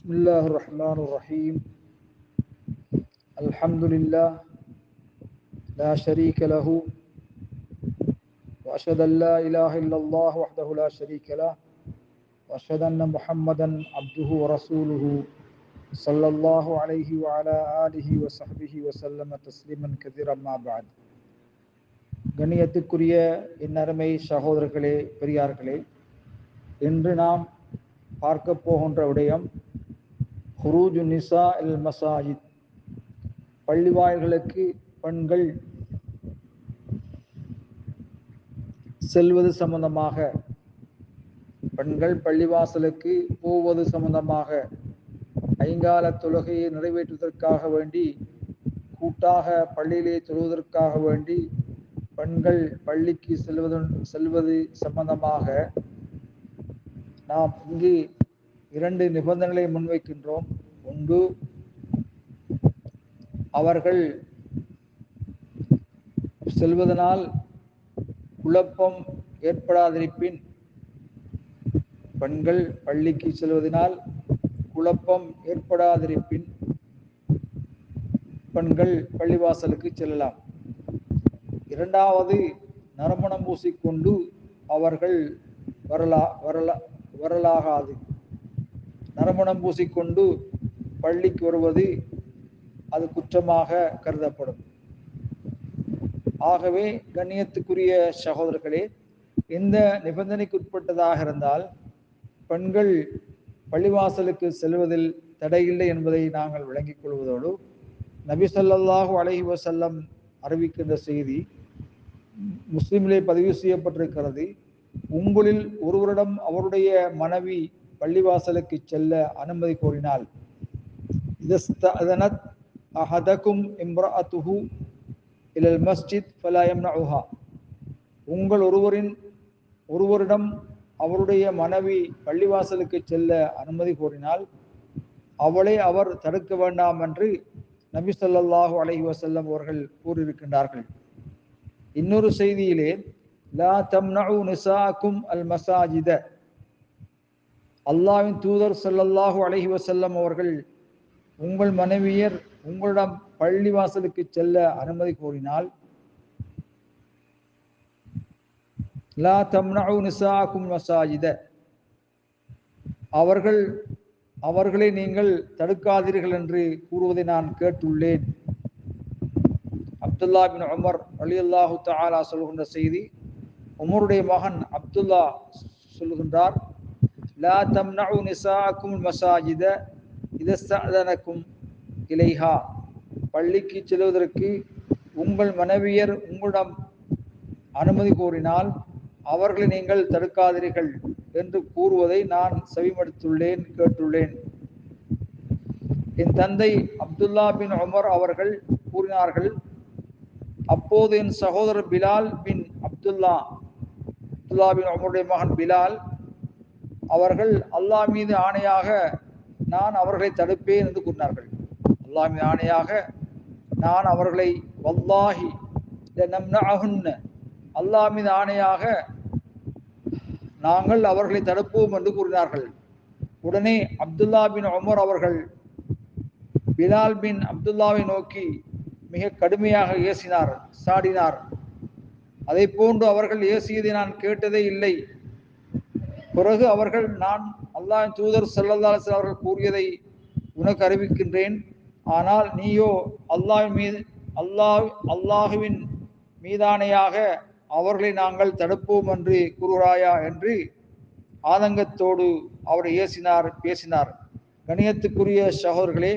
بسم الله الرحمن الرحيم الحمد لله لا شريك له وأشهد أن لا إله إلا الله وحده لا شريك له وأشهد أن محمدا عبده ورسوله صلى الله عليه وعلى آله وصحبه وسلم تسليما كثيرا ما بعد. கண்ணியத்துக்குரிய இன்னருமை சகோதரர்களே, பெரியார்களே, இன்று நாம் பார்க்க போகின்ற விடயம் ஹுரூஜு நிசா அல் மசாஜித், பள்ளிவாயல்களுக்கு பெண்கள் செல்வது சம்பந்தமாக, பெண்கள் பள்ளிவாசலுக்கு போவது சம்பந்தமாக, ஐங்கால தொழுகையை நிறைவேற்றுவதற்காக வேண்டி, கூட்டாக பள்ளியிலே தொழுவதற்காக வேண்டி பெண்கள் பள்ளிக்கு செல்வது சம்பந்தமாக நாம் இங்கு இரண்டு நிபந்தனைகளை முன்வைக்கின்றோம். ஒன்று, அவர்கள் செல்வதனால் குழப்பம் ஏற்படாதிருப்பின், பெண்கள் பள்ளிக்கு செல்வதனால் குழப்பம் ஏற்படாதிருப்பின் பெண்கள் பள்ளிவாசலுக்கு செல்லலாம். இரண்டாவது, நறுமணம் பூசிக்கொண்டு அவர்கள் வரலாகாது. நறுமணம் பூசிக்கொண்டு பள்ளிக்கு வருவது அது குற்றமாக கருதப்படும். ஆகவே கண்ணியத்துக்குரிய சகோதரர்களே, இந்த நிபந்தனைக்கு உட்பட்டதாக இருந்தால் பெண்கள் பள்ளிவாசலுக்கு செல்வதில் தடையில்லை என்பதை நாங்கள் விளங்கிக் கொள்வதோடு, நபி ஸல்லல்லாஹு அலைஹி வஸல்லம் அறிவிக்கின்ற செய்தி முஸ்லிமிலே பதிவு செய்யப்பட்டிருக்கிறது. உங்களில் ஒருவரிடம் அவருடைய மனைவி பள்ளிவாசலுக்கு செல்ல அனுமதி கோரினால், இதஸ்தஅதனத் அஹதகும் இம்ரஅத்துஹு இலல் மஸ்ஜித் ஃபலா யம்னஉஹா, உங்கள் ஒருவரிடம் அவருடைய மனைவி பள்ளிவாசலுக்கு செல்ல அனுமதி கோரினால் அவளை அவர் தடுக்க வேண்டாம் என்று நபி ஸல்லல்லாஹு அலைஹி வஸல்லம் அவர்கள் கூறியிருக்கின்றார்கள். இன்னொரு செய்தியிலே, லா தம்னஉ நிசாக்கும் அல் மசாஜித, அல்லாஹ்வின் தூதர் ஸல்லல்லாஹு அலைஹி வஸல்லம் அவர்கள் உங்கள் மனைவியர் உங்களிடம் பள்ளிவாசலுக்கு செல்ல அனுமதி கோரினால், லா தம்னஉ நிசாக்கும் மசாஜித, அவர்களை நீங்கள் தடுக்காதீர்கள் என்று கூறுவதை நான் கேட்டுள்ளேன். அப்துல்லா பின் உமர் ரலியல்லாஹு தஆலா சொல்கின்ற செய்தி, உமருடைய மகன் அப்துல்லா சொல்கின்றார், லா தம்னஉ நிசாக்கும் மசாஜித இதஸ்தஅதனகும் இலைஹா, பள்ளிக்கு செல்வதற்கு உங்கள் மனைவியர் உங்களிடம் அனுமதி கோரினால் அவர்களை நீங்கள் தடுக்காதீர்கள் என்று கூறுவதை நான் செவிமடுத்துள்ளேன், கேட்டுள்ளேன். என் தந்தை அப்துல்லா பின் உமர் அவர்கள் கூறினார்கள், அப்போது என் சகோதரர் பிலால் பின் அப்துல்லா பின் உமருடைய மகன் பிலால் அவர்கள், அல்லாஹ் மீது ஆணையாக நான் அவர்களை தடுப்பேன் என்று கூறினார்கள். அல்லாஹ் மீது ஆணையாக நான் அவர்களை, வல்லாஹி லநம்னஅஹுன்ன, அல்லாஹ் மீது ஆணையாக நாங்கள் அவர்களை தடுப்போம் என்று கூறினார்கள். உடனே அப்துல்லா பின் உமர் அவர்கள் பிலால் பின் அப்துல்லாவை நோக்கி மிக கடுமையாக ஏசினார், சாடினார். அதை போன்று அவர்கள் ஏசியதை நான் கேட்டதே இல்லை. பிறகு அவர்கள், நான் அல்லாஹ்வின் தூதர் ஸல்லல்லாஹு அலைஹி வஸல்லம் அவர்கள் கூறியதை உனக்கு அறிவிக்கின்றேன், ஆனால் நீயோ அல்லாஹுவின் மீதானையாக அவர்களை நாங்கள் தடுப்போம் என்று கூறுகிறாயா என்று ஆதங்கத்தோடு அவரை பேசினார். கணியத்துக்குரிய சகோதரர்களே,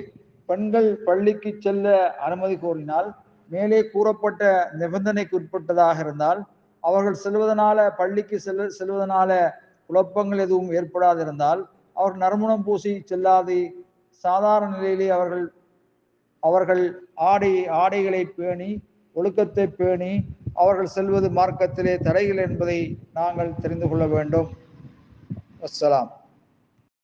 பெண்கள் பள்ளிக்கு செல்ல அனுமதி கோரினால் மேலே கூறப்பட்ட நிபந்தனைக்கு உட்பட்டதாக இருந்தால், அவர்கள் செல்வதனால பள்ளிக்கு செல்வதனால குழப்பங்கள் எதுவும் ஏற்படாதிருந்தால், அவர்கள் நறுமணம் பூசி செல்லாது சாதாரண நிலையிலே அவர்கள் ஆடைகளை பேணி, ஒழுக்கத்தை பேணி அவர்கள் செல்வது மார்க்கத்திலே தடைகள் என்பதை நாங்கள் தெரிந்து கொள்ள வேண்டும். அஸ்ஸலாம்.